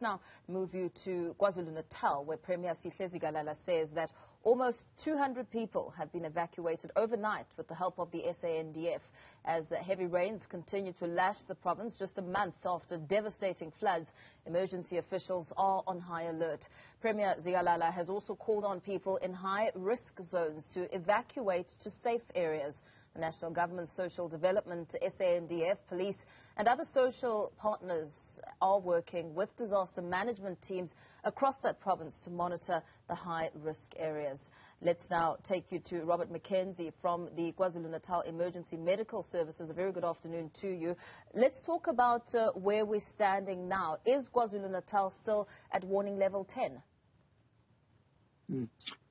Now, move you to KwaZulu-Natal, where Premier Sihle Zikalala says that almost 200 people have been evacuated overnight with the help of the SANDF as heavy rains continue to lash the province. Just a month after devastating floods, emergency officials are on high alert. Premier Zikalala has also called on people in high-risk zones to evacuate to safe areas. The national government, social development, SANDF, police and other social partners are working with disaster management teams across that province to monitor the high-risk areas. Let's now take you to Robert McKenzie from the KwaZulu-Natal Emergency Medical Services. A very good afternoon to you. Let's talk about where we're standing now. Is KwaZulu-Natal still at warning level 10?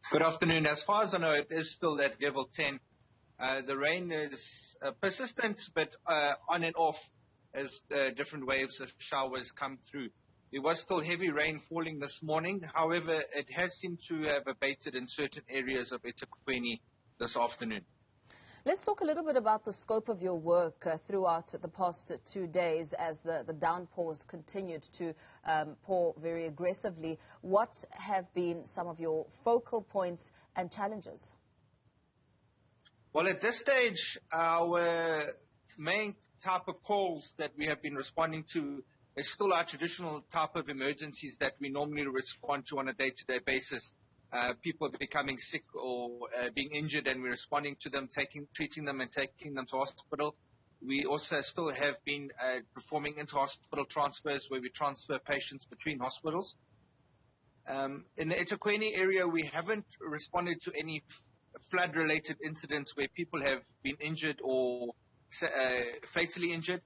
Good afternoon. As far as I know, it is still at level 10. The rain is persistent, but on and off as different waves of showers come through. There was still heavy rain falling this morning. However, it has seemed to have abated in certain areas of eThekwini this afternoon. Let's talk a little bit about the scope of your work throughout the past 2 days as the downpours continued to pour very aggressively. What have been some of your focal points and challenges? Well, at this stage, our main type of calls that we have been responding to is still our traditional type of emergencies that we normally respond to on a day-to-day basis. People becoming sick or being injured, and we're responding to them, treating them and taking them to hospital. We also still have been performing inter-hospital transfers where we transfer patients between hospitals. In the eThekwini area, we haven't responded to any flood-related incidents where people have been injured or fatally injured.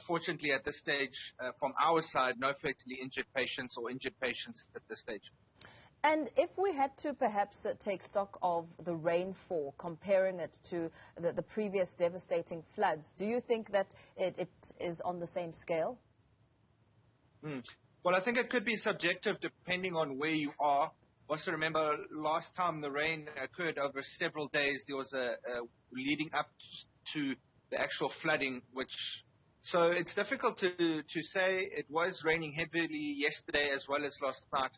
Fortunately, at this stage, from our side, no fatally injured patients or injured patients at this stage. And if we had to perhaps take stock of the rainfall, comparing it to the previous devastating floods, do you think that it is on the same scale? Well, I think it could be subjective depending on where you are. Also remember, last time the rain occurred over several days, there was a leading up to the actual flooding, so it's difficult to say. It was raining heavily yesterday as well as last night,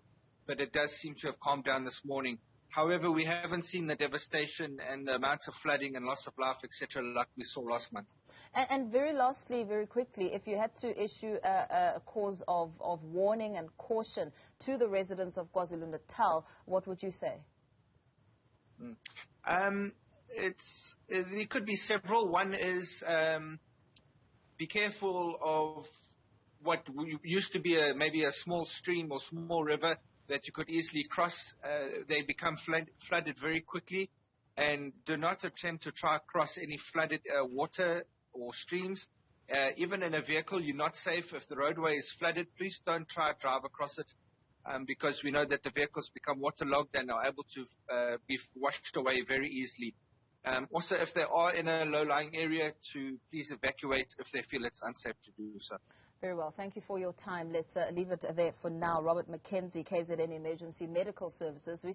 but it does seem to have calmed down this morning. However, we haven't seen the devastation and the amounts of flooding and loss of life, etc., like we saw last month. And very lastly, very quickly, if you had to issue a cause of warning and caution to the residents of KwaZulu-Natal, what would you say? There could be several. One is be careful of what used to be maybe a small stream or small river that you could easily cross. They become flooded very quickly, and do not attempt to try cross any flooded water or streams. Even in a vehicle, you're not safe. If the roadway is flooded, please don't try to drive across it, because we know that the vehicles become waterlogged and are able to be washed away very easily. Also, if they are in a low-lying area, to please evacuate if they feel it's unsafe to do so. Very well. Thank you for your time. Let's leave it there for now. Robert McKenzie, KZN Emergency Medical Services.